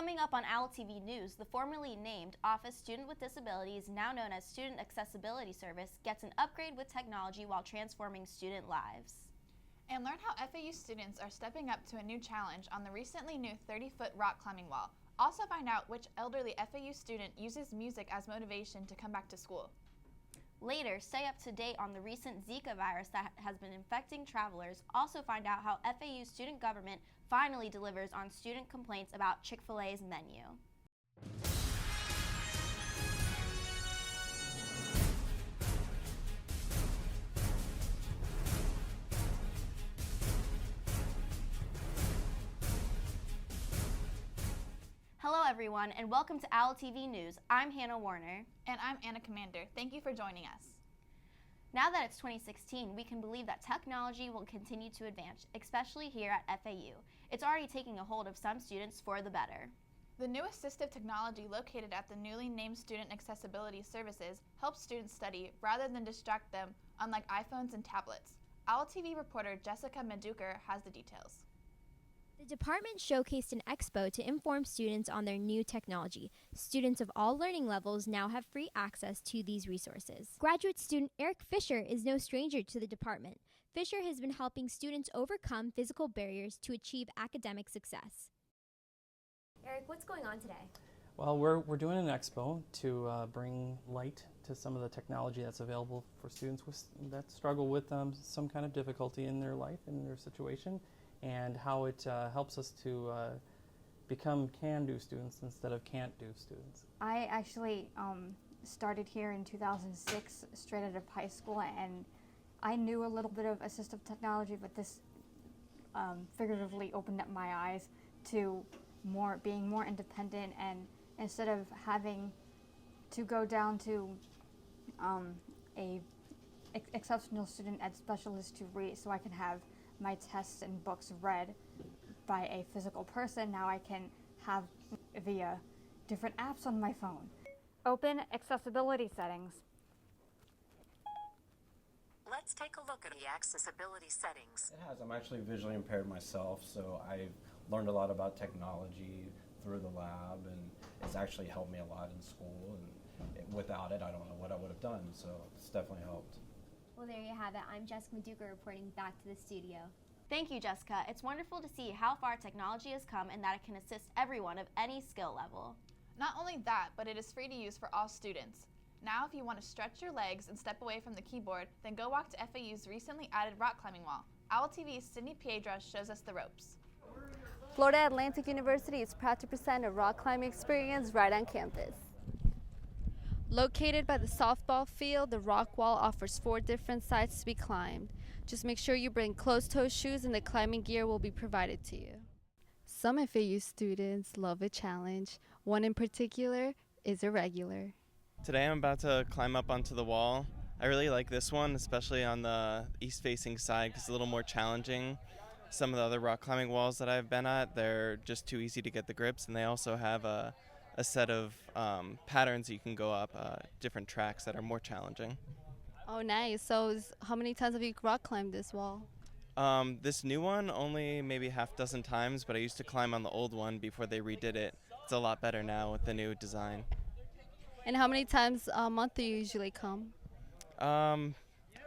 Coming up on OWL TV News, the formerly named Office Student with Disabilities, now known as Student Accessibility Service, gets an upgrade with technology while transforming student lives. And learn how FAU students are stepping up to a new challenge on the recently new 30-foot rock climbing wall. Also find out which elderly FAU student uses music as motivation to come back to school. Later, stay up to date on the recent Zika virus that has been infecting travelers. Also find out how FAU student government finally delivers on student complaints about Chick-fil-A's menu. Hello everyone, and welcome to OWL TV News. I'm Hannah Warner. And I'm Anna Commander. Thank you for joining us. Now that it's 2016, we can believe that technology will continue to advance, especially here at FAU. It's already taking a hold of some students for the better. The new assistive technology located at the newly named Student Accessibility Services helps students study rather than distract them, unlike iPhones and tablets. OWL TV reporter Jessica Meduker has the details. The department showcased an expo to inform students on their new technology. Students of all learning levels now have free access to these resources. Graduate student Eric Fisher is no stranger to the department. Fisher has been helping students overcome physical barriers to achieve academic success. Eric, what's going on today? Well, we're doing an expo to bring light to some of the technology that's available for students that struggle with some kind of difficulty in their life, in their situation, and how it helps us to become can-do students instead of can't-do students. I actually started here in 2006, straight out of high school, and I knew a little bit of assistive technology, but this figuratively opened up my eyes to being more independent, and instead of having to go down to a exceptional student ed specialist to read so I can have my tests and books read by a physical person, now I can have via different apps on my phone. Open accessibility settings. Let's take a look at the accessibility settings. It has. I'm actually visually impaired myself, so I've learned a lot about technology through the lab, and it's actually helped me a lot in school, and without it, I don't know what I would have done, so it's definitely helped. Well, there you have it. I'm Jessica Meduker reporting back to the studio. Thank you, Jessica. It's wonderful to see how far technology has come and that it can assist everyone of any skill level. Not only that, but it is free to use for all students. Now, if you want to stretch your legs and step away from the keyboard, then go walk to FAU's recently added rock climbing wall. OWL TV's Sydney Piedra shows us the ropes. Florida Atlantic University is proud to present a rock climbing experience right on campus. Located by the softball field, the rock wall offers 4 different sites to be climbed. Just make sure you bring closed-toe shoes and the climbing gear will be provided to you. Some FAU students love a challenge. One in particular is a regular. Today I'm about to climb up onto the wall. I really like this one, especially on the east-facing side because it's a little more challenging. Some of the other rock climbing walls that I've been at, they're just too easy to get the grips, and they also have a set of patterns that you can go up, different tracks that are more challenging. Oh, nice. So how many times have you rock climbed this wall? This new one, only maybe half dozen times, but I used to climb on the old one before they redid it. It's a lot better now with the new design. And how many times a month do you usually come?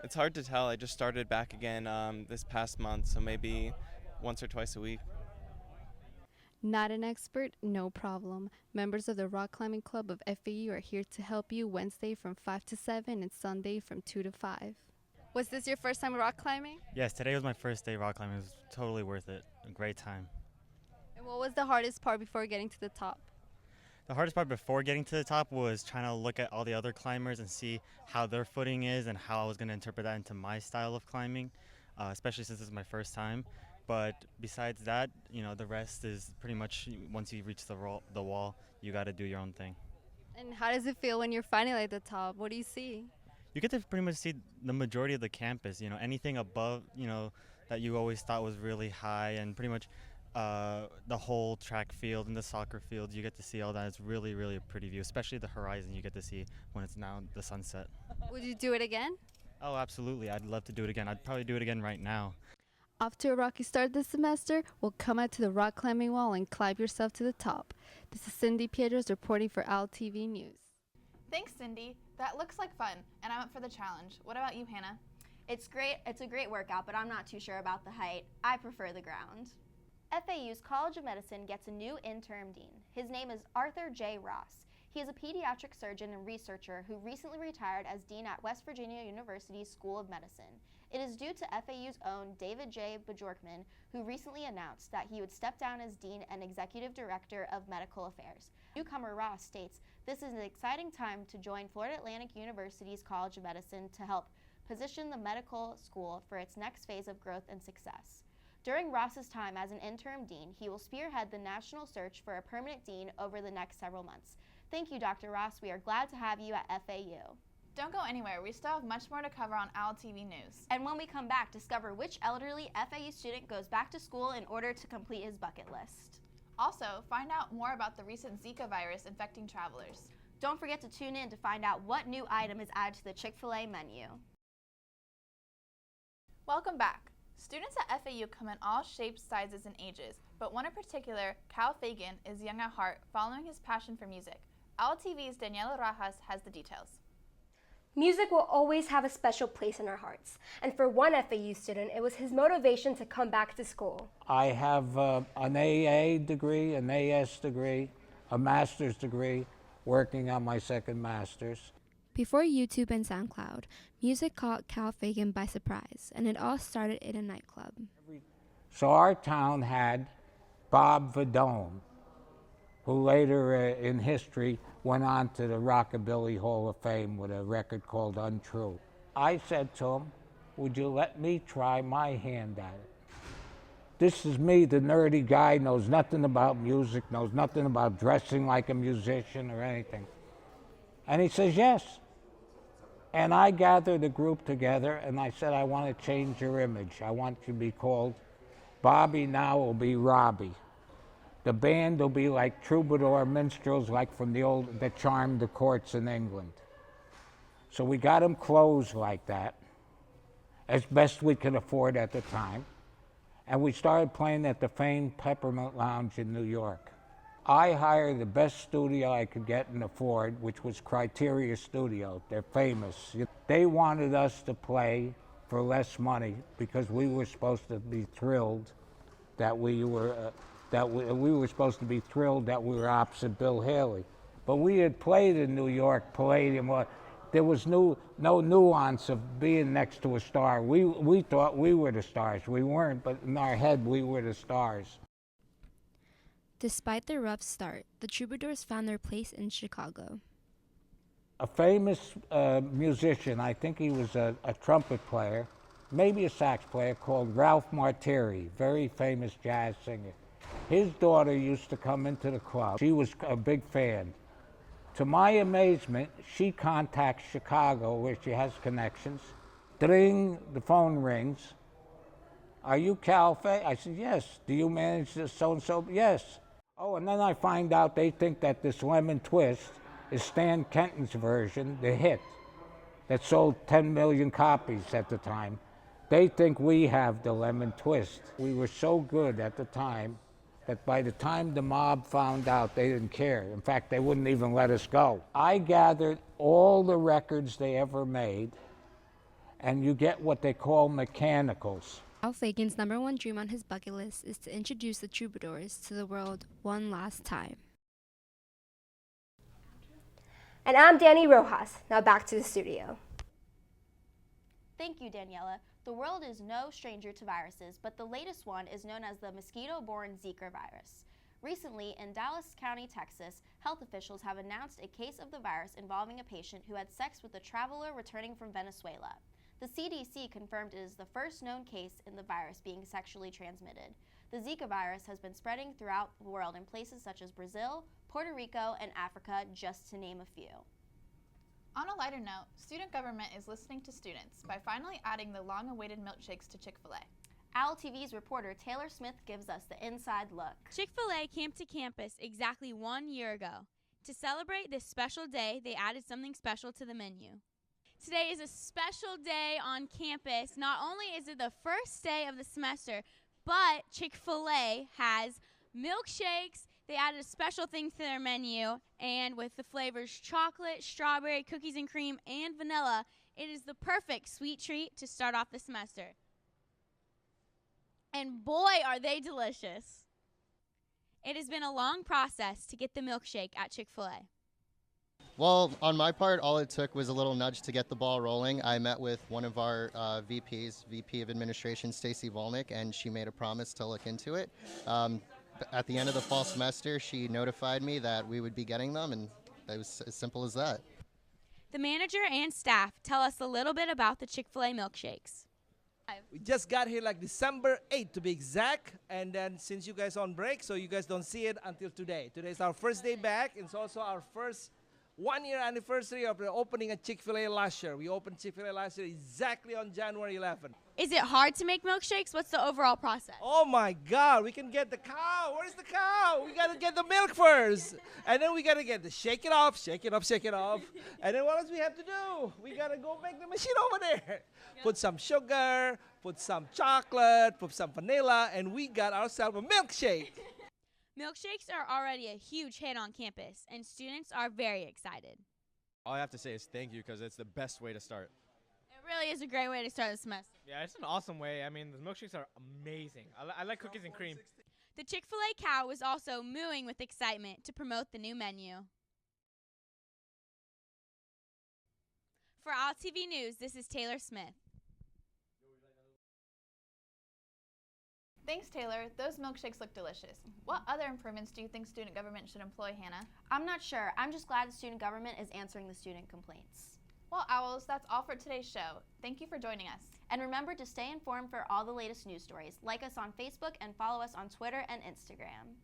It's hard to tell. I just started back again this past month, so maybe once or twice a week. Not an expert? No problem. Members of the Rock Climbing Club of FAU are here to help you Wednesday from 5 to 7 and Sunday from 2 to 5. Was this your first time rock climbing? Yes, today was my first day rock climbing. It was totally worth it. A great time. And what was the hardest part before getting to the top? The hardest part before getting to the top was trying to look at all the other climbers and see how their footing is and how I was going to interpret that into my style of climbing, especially since this is my first time. But besides that, you know, the rest is pretty much once you reach the wall, you got to do your own thing. And how does it feel when you're finally at the top? What do you see? You get to pretty much see the majority of the campus, you know, anything above, you know, that you always thought was really high, and pretty much the whole track field and the soccer field, you get to see all that. It's really, really a pretty view, especially the horizon you get to see when it's now the sunset. Would you do it again? Oh, absolutely. I'd love to do it again. I'd probably do it again right now. Off to a rocky start this semester? Well, come out to the rock climbing wall and climb yourself to the top. This is Cindy Pietros reporting for OWL TV News. Thanks, Cindy. That looks like fun, and I'm up for the challenge. What about you, Hannah? It's great. It's a great workout, but I'm not too sure about the height. I prefer the ground. FAU's College of Medicine gets a new interim dean. His name is Arthur J. Ross. He is a pediatric surgeon and researcher who recently retired as dean at West Virginia University's School of Medicine. It is due to FAU's own David J. Bajorkman, who recently announced that he would step down as dean and executive director of medical affairs. Newcomer Ross states, "This is an exciting time to join Florida Atlantic University's College of Medicine to help position the medical school for its next phase of growth and success." During Ross's time as an interim dean, he will spearhead the national search for a permanent dean over the next several months. Thank you, Dr. Ross. We are glad to have you at FAU. Don't go anywhere. We still have much more to cover on OWL TV News. And when we come back, discover which elderly FAU student goes back to school in order to complete his bucket list. Also, find out more about the recent Zika virus infecting travelers. Don't forget to tune in to find out what new item is added to the Chick-fil-A menu. Welcome back. Students at FAU come in all shapes, sizes, and ages, but one in particular, Kal Fagan, is young at heart, following his passion for music. OWL TV's Daniela Rajas has the details. Music will always have a special place in our hearts, and for one FAU student, it was his motivation to come back to school. I have an AA degree, an AS degree, a master's degree, working on my second master's. Before YouTube and SoundCloud, music caught Kal Fagan by surprise, and it all started in a nightclub. So our town had Bob Vidone, who later in history went on to the Rockabilly Hall of Fame with a record called Untrue. I said to him, "Would you let me try my hand at it?" This is me, the nerdy guy, knows nothing about music, knows nothing about dressing like a musician or anything. And he says, yes. And I gathered a group together and I said, I want to change your image. I want you to be called Bobby, now will be Robbie. The band will be like troubadour minstrels, like from that charmed the courts in England. So we got them clothes like that, as best we could afford at the time. And we started playing at the famed Peppermint Lounge in New York. I hired the best studio I could get and afford, which was Criteria Studio. They're famous. They wanted us to play for less money because we were supposed to be thrilled that we were supposed to be thrilled that we were opposite Bill Haley. But we had played in New York Palladium. There was no nuance of being next to a star. We thought we were the stars. We weren't, but in our head we were the stars. Despite their rough start, the Troubadours found their place in Chicago. A famous musician, I think he was a trumpet player, maybe a sax player, called Ralph Martiri, very famous jazz singer. His daughter used to come into the club. She was a big fan. To my amazement, she contacts Chicago, where she has connections. Ding, the phone rings. Are you Kal Fagan? I said, yes. Do you manage this so-and-so? Yes. Oh, and then I find out they think that this Lemon Twist is Stan Kenton's version, the hit, that sold 10 million copies at the time. They think we have the Lemon Twist. We were so good at the time that by the time the mob found out, they didn't care. In fact, they wouldn't even let us go. I gathered all the records they ever made, and you get what they call mechanicals. Kal Fagan's #1 dream on his bucket list is to introduce the Troubadours to the world one last time. And I'm Danny Rojas. Now back to the studio. Thank you, Daniela. The world is no stranger to viruses, but the latest one is known as the mosquito-borne Zika virus. Recently, in Dallas County, Texas, health officials have announced a case of the virus involving a patient who had sex with a traveler returning from Venezuela. The CDC confirmed it is the first known case in the virus being sexually transmitted. The Zika virus has been spreading throughout the world in places such as Brazil, Puerto Rico, and Africa, just to name a few. On a lighter note, student government is listening to students by finally adding the long-awaited milkshakes to Chick-fil-A. OWL TV's reporter Taylor Smith gives us the inside look. Chick-fil-A came to campus exactly 1 year ago. To celebrate this special day, they added something special to the menu. Today is a special day on campus. Not only is it the first day of the semester, but Chick-fil-A has milkshakes. They added a special thing to their menu, and with the flavors chocolate, strawberry, cookies and cream, and vanilla, it is the perfect sweet treat to start off the semester. And boy, are they delicious. It has been a long process to get the milkshake at Chick-fil-A. Well, on my part, all it took was a little nudge to get the ball rolling. I met with one of our VP of Administration, Stacy Volnick, and she made a promise to look into it. At the end of the fall semester, she notified me that we would be getting them, and it was as simple as that. The manager and staff tell us a little bit about the Chick-fil-A milkshakes. We just got here like December 8th to be exact, and then since you guys are on break, so you guys don't see it until today. Today is our first day back. It's also our first one-year anniversary of the opening at Chick-fil-A last year. We opened Chick-fil-A last year exactly on January 11th. Is it hard to make milkshakes? What's the overall process? Oh my God, we can get the cow. Where's the cow? We gotta get the milk first. And then we gotta get the shake it off. And then what else we have to do? We gotta go make the machine over there. Put some sugar, put some chocolate, put some vanilla, and we got ourselves a milkshake. Milkshakes are already a huge hit on campus, and students are very excited. All I have to say is thank you, because it's the best way to start. It really is a great way to start the semester. Yeah, it's an awesome way. I mean, the milkshakes are amazing. I like cookies and cream. The Chick-fil-A cow was also mooing with excitement to promote the new menu. For OutTV News, this is Taylor Smith. Thanks, Taylor. Those milkshakes look delicious. What other improvements do you think student government should employ, Hannah? I'm not sure. I'm just glad the student government is answering the student complaints. Well, Owls, that's all for today's show. Thank you for joining us. And remember to stay informed for all the latest news stories. Like us on Facebook and follow us on Twitter and Instagram.